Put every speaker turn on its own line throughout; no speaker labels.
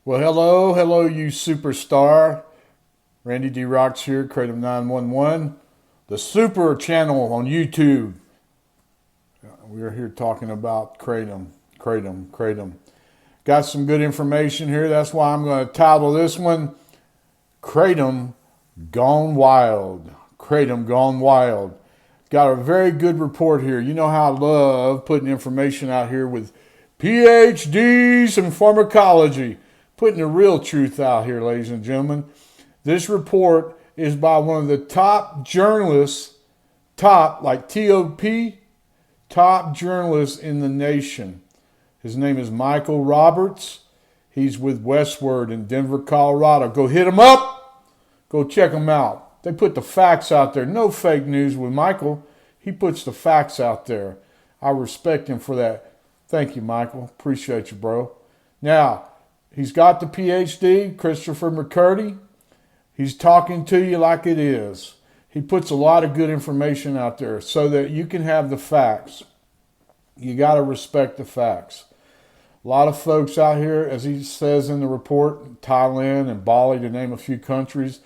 Well, hello, you superstar. Randy D. Rocks here, Kratom 911, the super channel on YouTube. We are here talking about Kratom. Got some good information here. That's why I'm going to title this one Kratom Gone Wild. Kratom Gone Wild. Got a very good report here. You know how I love putting information out here with PhDs in pharmacology. Putting the real truth out here, ladies and gentlemen. This report is by one of the top journalists, like TOP, top journalists in the nation. His name is Michael Roberts. He's with Westword in Denver, Colorado. Go hit him up. Go check him out. They put the facts out there. No fake news with Michael. He puts the facts out there. I respect him for that. Thank you, Michael. Appreciate you, bro. Now, he's got the PhD, Christopher McCurdy. He's talking to you like it is. He puts a lot of good information out there so that you can have the facts. You got to respect the facts. A lot of folks out here, as he says in the report, Thailand and Bali, to name a few countries,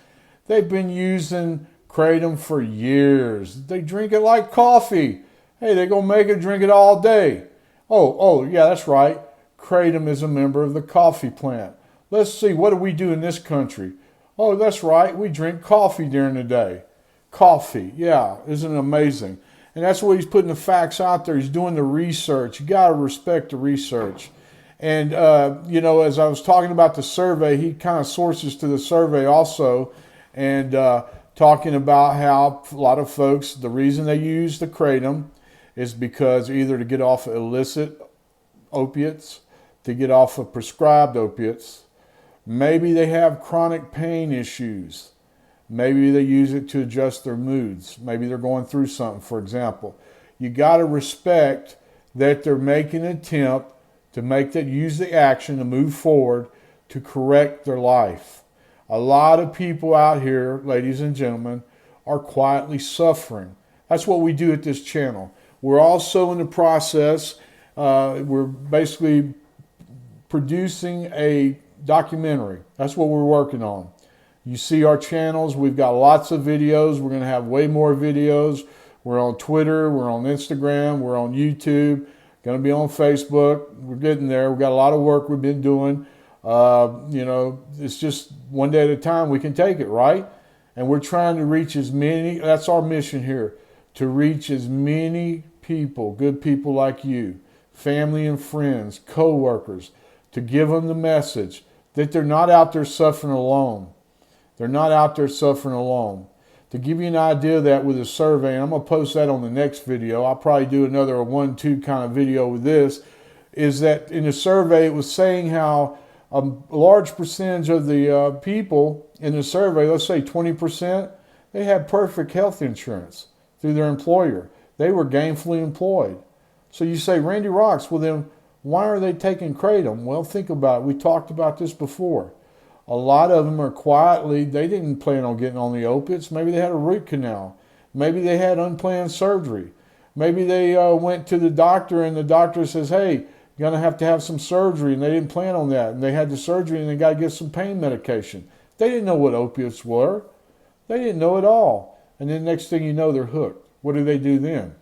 they've been using kratom for years. They drink it like coffee. Hey, they're going to make it, drink it all day. Oh, yeah, that's right. Kratom is a member of the coffee plant. Let's see, what do we do in this country? Oh, that's right, we drink coffee during the day. Coffee, yeah, isn't it amazing? And that's what he's putting the facts out there. He's doing the research. You got to respect the research. And, as I was talking about the survey, he kind of sources to the survey also, and talking about how a lot of folks, the reason they use the kratom is because either to get off of illicit opiates, to get off of prescribed opiates. Maybe they have chronic pain issues. Maybe they use it to adjust their moods. Maybe they're going through something, for example. You got to respect that they're making an attempt to use the action to move forward to correct their life. A lot of people out here, ladies and gentlemen, are quietly suffering. That's what we do at this channel. We're also in the process, we're basically producing a documentary. That's what we're working on. You see our channels. We've got lots of videos. We're going to have way more videos. We're on Twitter. We're on Instagram. We're on YouTube. Going to be on Facebook. We're getting there. We've got a lot of work we've been doing. It's just one day at a time we can take it, right? And we're trying to reach as many. That's our mission here, to reach as many people, good people like you, family and friends, co-workers, to give them the message that they're not out there suffering alone. They're not out there suffering alone. To give you an idea of that with a survey, and I'm going to post that on the next video. I'll probably do another 1-2 kind of video with this, is that in the survey it was saying how a large percentage of the people in the survey, let's say 20%, they had perfect health insurance through their employer. They were gainfully employed. So you say, Randy Rocks, well then, why are they taking kratom? Well, think about it. We talked about this before. A lot of them are quietly, they didn't plan on getting on the opiates. Maybe they had a root canal. Maybe they had unplanned surgery. Maybe they went to the doctor and the doctor says, hey, you're going to have some surgery, and they didn't plan on that. And they had the surgery and they got to get some pain medication. They didn't know what opiates were. They didn't know at all. And then next thing you know, they're hooked. What do they do then?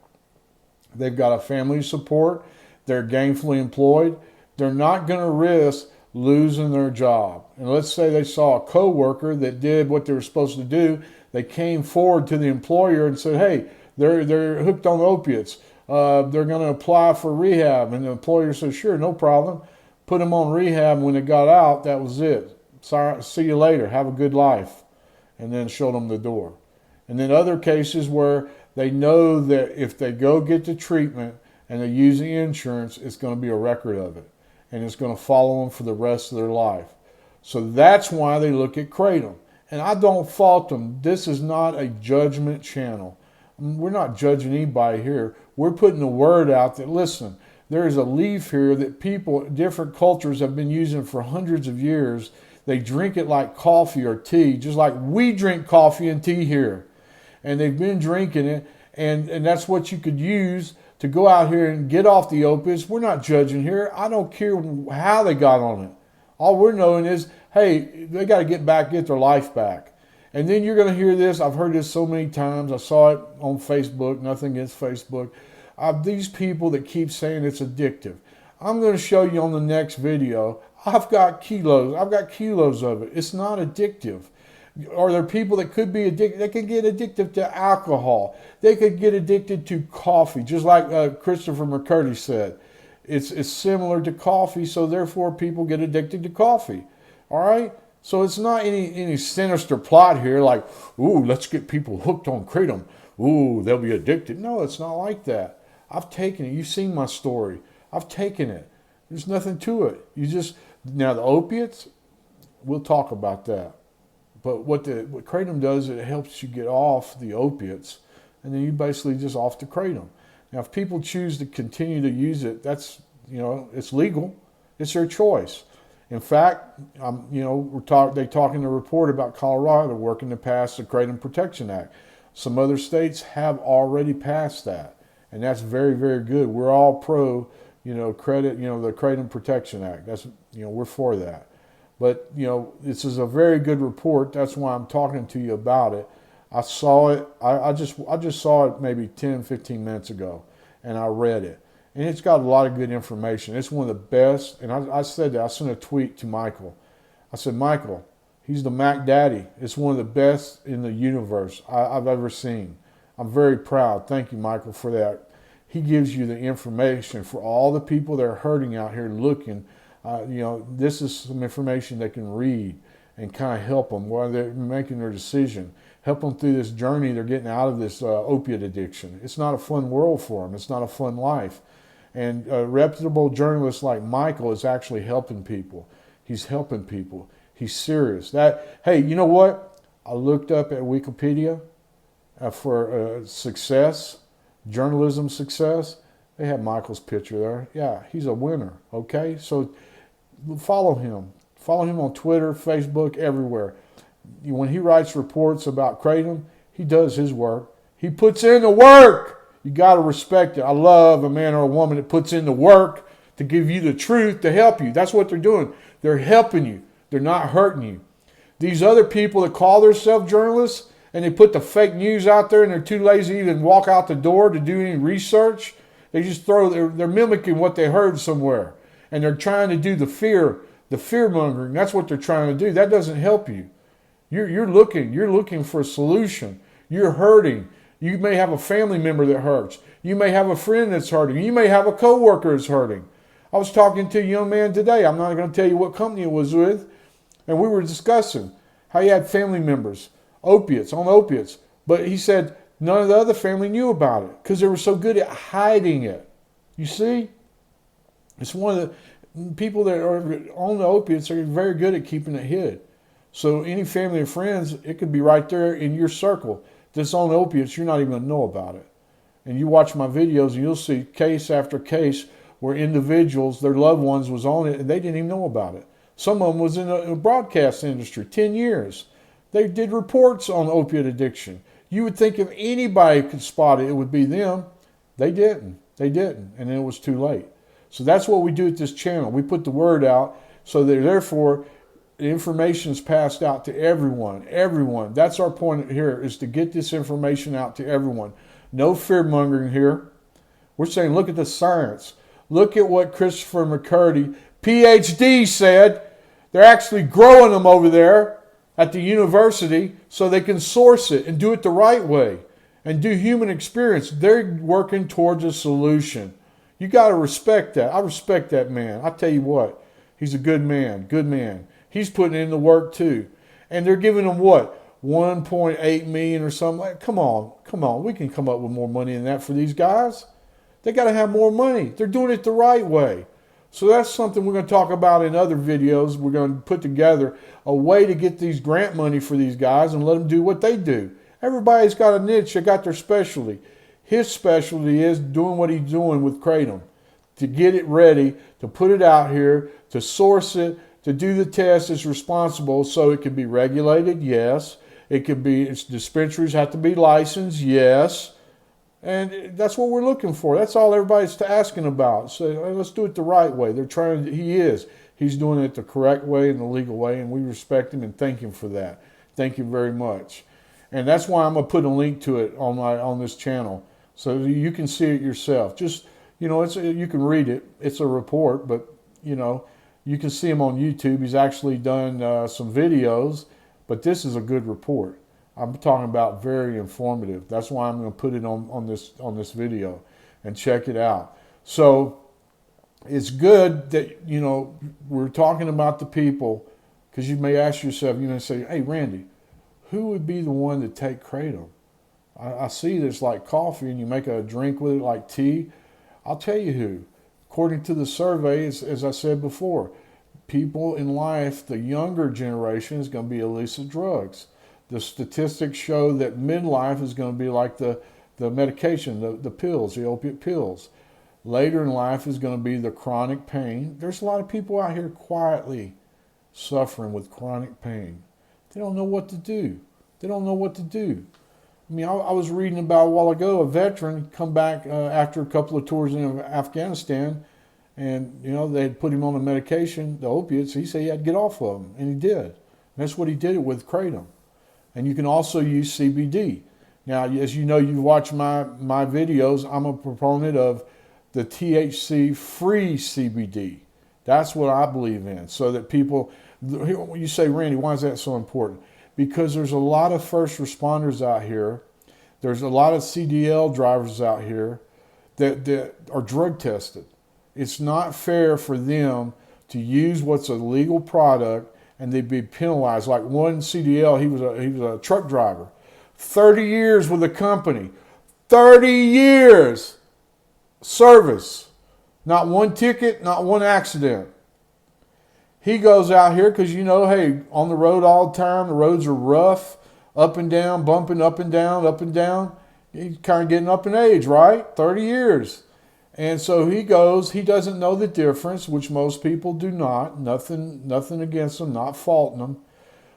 They've got a family support. They're gainfully employed. They're not going to risk losing their job. And let's say they saw a coworker that did what they were supposed to do. They came forward to the employer and said, hey, they're hooked on opiates. They're going to apply for rehab. And the employer said, sure, no problem. Put them on rehab. When they got out, that was it. Sorry, see you later. Have a good life. And then showed them the door. And then other cases where they know that if they go get the treatment and they're using insurance, it's going to be a record of it. And it's going to follow them for the rest of their life. So that's why they look at kratom. And I don't fault them. This is not a judgment channel. We're not judging anybody here. We're putting the word out that, listen, there is a leaf here that people, different cultures have been using for hundreds of years. They drink it like coffee or tea, just like we drink coffee and tea here. And they've been drinking it, and that's what you could use to go out here and get off the opiates. We're not judging here. I don't care how they got on it. All we're knowing is, hey, they got to get their life back. And then you're going to hear this. I've heard this so many times. I saw it on Facebook. Nothing against Facebook. These people that keep saying it's addictive. I'm going to show you on the next video. I've got kilos of it. It's not addictive. Are there people that could be addicted? They could get addicted to alcohol. They could get addicted to coffee, just like Christopher McCurdy said. It's similar to coffee, so therefore people get addicted to coffee. All right? So it's not any sinister plot here like, ooh, let's get people hooked on kratom. Ooh, they'll be addicted. No, it's not like that. I've taken it. You've seen my story. I've taken it. There's nothing to it. Now the opiates, we'll talk about that. But what kratom does, it helps you get off the opiates, and then you basically just off the kratom. Now, if people choose to continue to use it, that's, it's legal. It's their choice. In fact, they talk in the report about Colorado working to pass the Kratom Protection Act. Some other states have already passed that, and that's very, very good. We're all pro, the Kratom Protection Act. That's, we're for that. But, this is a very good report. That's why I'm talking to you about it. I saw it. I just saw it maybe 10, 15 minutes ago, and I read it. And it's got a lot of good information. It's one of the best. And I said that. I sent a tweet to Michael. I said, Michael, he's the Mac Daddy. It's one of the best in the universe I've ever seen. I'm very proud. Thank you, Michael, for that. He gives you the information for all the people that are hurting out here looking. This is some information they can read and kind of help them while they're making their decision. Help them through this journey they're getting out of this opiate addiction. It's not a fun world for them. It's not a fun life. And a reputable journalist like Michael is actually helping people. He's helping people. He's serious. Hey, you know what? I looked up at Wikipedia for success, journalism success. They have Michael's picture there. Yeah, he's a winner, okay? So follow him. Follow him on Twitter, Facebook, everywhere. When he writes reports about kratom, he does his work. He puts in the work. You got to respect it. I love a man or a woman that puts in the work to give you the truth, to help you. That's what they're doing. They're helping you. They're not hurting you. These other people that call themselves journalists and they put the fake news out there and they're too lazy to even walk out the door to do any research, they just they're mimicking what they heard somewhere. And they're trying to do the fear mongering. That's what they're trying to do. That doesn't help you. You're looking for a solution. You're hurting. You may have a family member that hurts. You may have a friend that's hurting. You may have a coworker that's hurting. I was talking to a young man today. I'm not going to tell you what company it was with. And we were discussing how he had family members, on opiates. But he said none of the other family knew about it because they were so good at hiding it. You see? It's one of the people that are on the opiates are very good at keeping it hid. So any family or friends, it could be right there in your circle. That's on opiates, you're not even going to know about it. And you watch my videos and you'll see case after case where individuals, their loved ones was on it and they didn't even know about it. Some of them was in the broadcast industry, 10 years. They did reports on opiate addiction. You would think if anybody could spot it, it would be them. They didn't. And then it was too late. So that's what we do at this channel. We put the word out so that therefore the information is passed out to everyone. Everyone. That's our point here, is to get this information out to everyone. No fear-mongering here. We're saying look at the science. Look at what Christopher McCurdy, PhD, said. They're actually growing them over there at the university so they can source it and do it the right way and do human experience. They're working towards a solution. You got to respect that. I respect that man. I tell you what, he's a good man. He's putting in the work too. And they're giving them what? 1.8 million or something. Come on. We can come up with more money than that for these guys. They got to have more money. They're doing it the right way. So that's something we're going to talk about in other videos. We're going to put together a way to get these grant money for these guys and let them do what they do. Everybody's got a niche. They got their specialty. His specialty is doing what he's doing with kratom, to get it ready, to put it out here, to source it, to do the test is responsible so it can be regulated, yes. It can be, dispensaries have to be licensed, yes. And that's what we're looking for. That's all everybody's asking about. So let's do it the right way. He is. He's doing it the correct way and the legal way, and we respect him and thank him for that. Thank you very much. And that's why I'm gonna put a link to it on this channel so you can see it yourself. Just, you know, you can read it. It's a report, but you know, you can see him on YouTube. He's actually done some videos, but this is a good report. I'm talking about very informative. That's why I'm going to put it on this video, and check it out. So it's good that, you know, we're talking about the people, because you may ask yourself, you know, say, hey, Randy, who would be the one to take kratom? I see this like coffee and you make a drink with it like tea. I'll tell you who. According to the survey, as I said before, people in life, the younger generation is going to be illicit drugs. The statistics show that midlife is going to be like the medication, the pills, the opiate pills. Later in life is going to be the chronic pain. There's a lot of people out here quietly suffering with chronic pain. They don't know what to do. They don't know what to do. I mean, I was reading about a while ago, a veteran come back after a couple of tours in Afghanistan, and, you know, they had put him on the medication, the opiates. He said he had to get off of them, and he did. And that's what he did it with kratom. And you can also use CBD. Now, as you know, you've watched my videos, I'm a proponent of the THC-free CBD. That's what I believe in, so that people, you say, Randy, why is that so important? Because there's a lot of first responders out here. There's a lot of CDL drivers out here that are drug tested. It's not fair for them to use what's a legal product and they'd be penalized. Like one CDL, he was a truck driver. 30 years with a company. 30 years service. Not one ticket, not one accident. He goes out here because, you know, hey, on the road all the time, the roads are rough, up and down, bumping up and down, up and down. He's kind of getting up in age, right? 30 years. And so he goes, he doesn't know the difference, which most people do not. Nothing against them, not faulting them.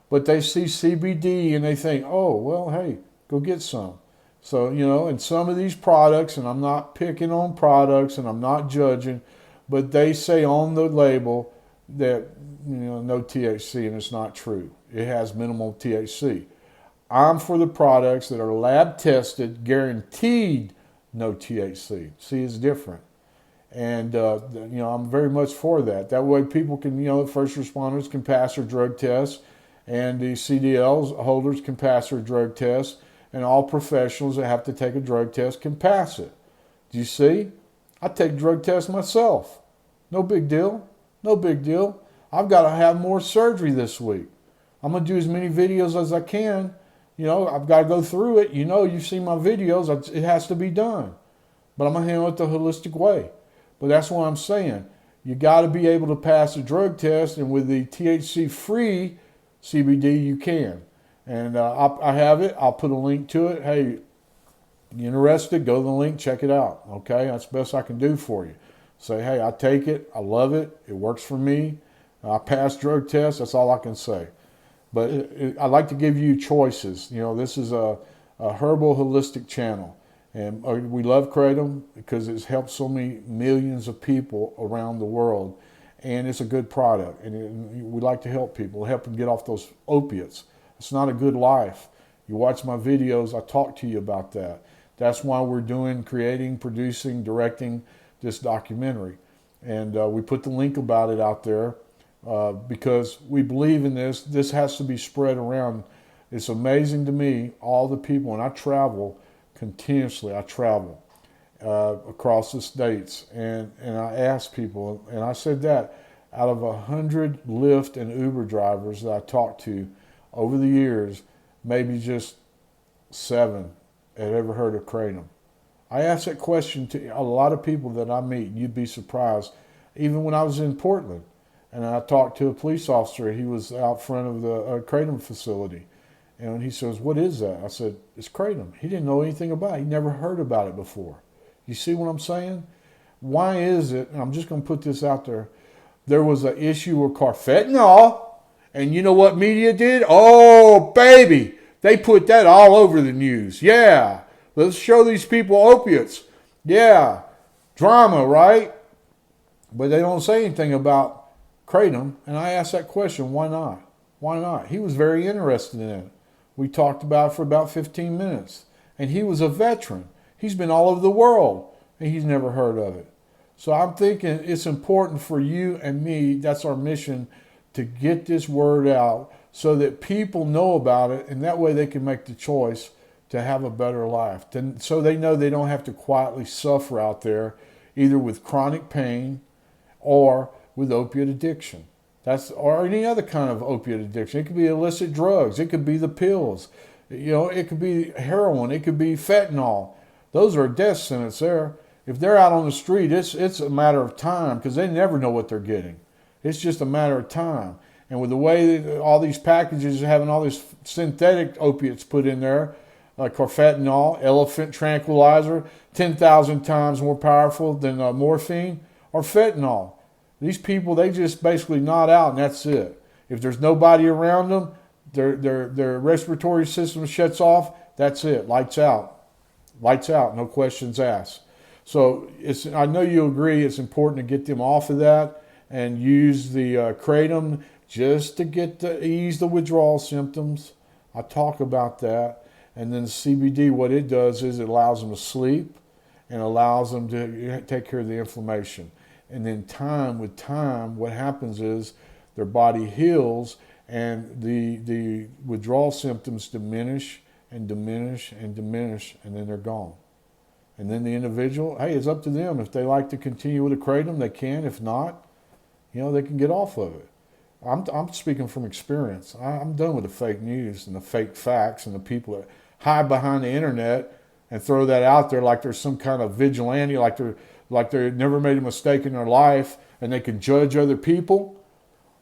But they see CBD and they think, oh, well, hey, go get some. So, you know, and some of these products, and I'm not picking on products and I'm not judging, but they say on the label that, you know, no THC, and it's not true. It has minimal THC. I'm for the products that are lab tested, guaranteed no THC. See, it's different. And, you know, I'm very much for that. That way people can, you know, first responders can pass their drug tests, and the CDLs holders can pass their drug tests, and all professionals that have to take a drug test can pass it. Do you see? I take drug tests myself. No big deal. No big deal. I've got to have more surgery this week. I'm going to do as many videos as I can. You know, I've got to go through it. You know, you've seen my videos. It has to be done. But I'm going to handle it the holistic way. But that's what I'm saying. You got to be able to pass a drug test, and with the THC-free CBD, you can. And I have it. I'll put a link to it. Hey, you interested? Go to the link. Check it out. Okay? That's the best I can do for you. Say, hey, I take it. I love it. It works for me. I pass drug tests. That's all I can say. But I like to give you choices. You know, this is a herbal holistic channel. And we love kratom because it's helped so many millions of people around the world. And it's a good product. And we like to help people, help them get off those opiates. It's not a good life. You watch my videos, I talk to you about that. That's why we're creating, producing, directing this documentary. And we put the link about it out there because we believe in this. This has to be spread around. It's amazing to me, all the people, and I travel continuously. I travel across the states, and I ask people, and I said that out of 100 Lyft and Uber drivers that I talked to over the years, maybe just 7 had ever heard of kratom. I asked that question to a lot of people that I meet, and you'd be surprised. Even when I was in Portland, and I talked to a police officer, he was out front of the kratom facility, and he says, what is that? I said, it's kratom. He didn't know anything about it. He never heard about it before. You see what I'm saying? Why is it, and I'm just going to put this out there was an issue with fentanyl, and you know what media did? Oh, baby, they put that all over the news. Yeah, let's show these people opiates. Yeah, drama, right? But they don't say anything about kratom, and I asked that question, why not? Why not? He was very interested in it. We talked about it for about 15 minutes. And he was a veteran. He's been all over the world, and he's never heard of it. So I'm thinking it's important for you and me, that's our mission, to get this word out so that people know about it, and that way they can make the choice to have a better life. So they know they don't have to quietly suffer out there, either with chronic pain or with opiate addiction. Or any other kind of opiate addiction. It could be illicit drugs. It could be the pills. It could be heroin. It could be fentanyl. Those are a death sentence there. If they're out on the street, it's a matter of time because they never know what they're getting. It's just a matter of time. And with the way that all these packages are having all these synthetic opiates put in there, like carfentanil, elephant tranquilizer, 10,000 times more powerful than morphine, or fentanyl. These people, they just basically nod out and that's it. If there's nobody around them, their respiratory system shuts off, that's it, lights out. Lights out, no questions asked. So I know you agree it's important to get them off of that and use the kratom just to ease the withdrawal symptoms. I talk about that. And then the CBD, what it does is it allows them to sleep and allows them to take care of the inflammation. And then with time, what happens is their body heals and the withdrawal symptoms diminish and diminish and diminish, and then they're gone. And then the individual, hey, it's up to them. If they like to continue with a kratom, they can. If not, they can get off of it. I'm speaking from experience. I'm done with the fake news and the fake facts and the people that hide behind the internet and throw that out there like there's some kind of vigilante, like they never made a mistake in their life and they can judge other people.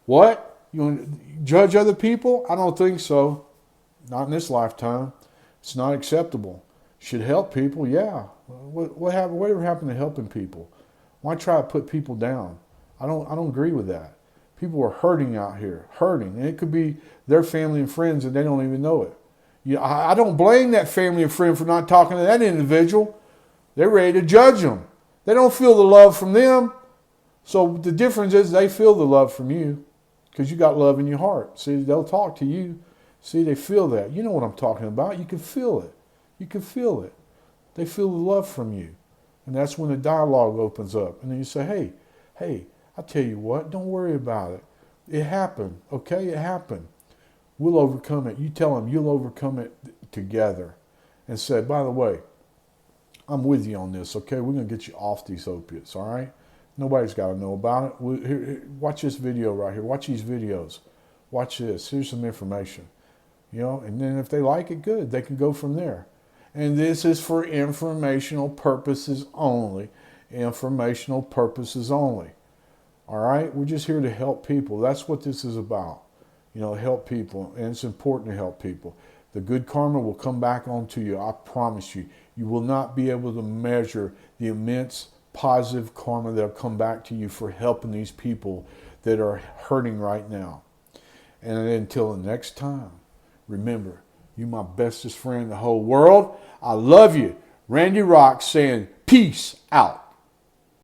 What? You want to judge other people? I don't think so. Not in this lifetime. It's not acceptable. Should help people, yeah. Whatever happened to helping people? Why try to put people down? I don't agree with that. People are hurting out here, hurting. And it could be their family and friends and they don't even know it. I don't blame that family and friend for not talking to that individual. They're ready to judge them. They don't feel the love from them. So the difference is they feel the love from you because you got love in your heart. See, they'll talk to you. See, they feel that. You know what I'm talking about. You can feel it. You can feel it. They feel the love from you. And that's when the dialogue opens up. And then you say, hey, I tell you what, don't worry about it. It happened, okay? It happened. We'll overcome it. You tell them you'll overcome it together. And say, by the way, I'm with you on this, okay? We're going to get you off these opiates, all right? Nobody's got to know about it. Here, watch this video right here. Watch these videos. Watch this. Here's some information. And then if they like it, good. They can go from there. And this is for informational purposes only. Informational purposes only. All right? We're just here to help people. That's what this is about. Help people. And it's important to help people. The good karma will come back onto you. I promise you. You will not be able to measure the immense positive karma that will come back to you for helping these people that are hurting right now. And until the next time, remember, you're my bestest friend in the whole world. I love you. Randy Rock saying peace out.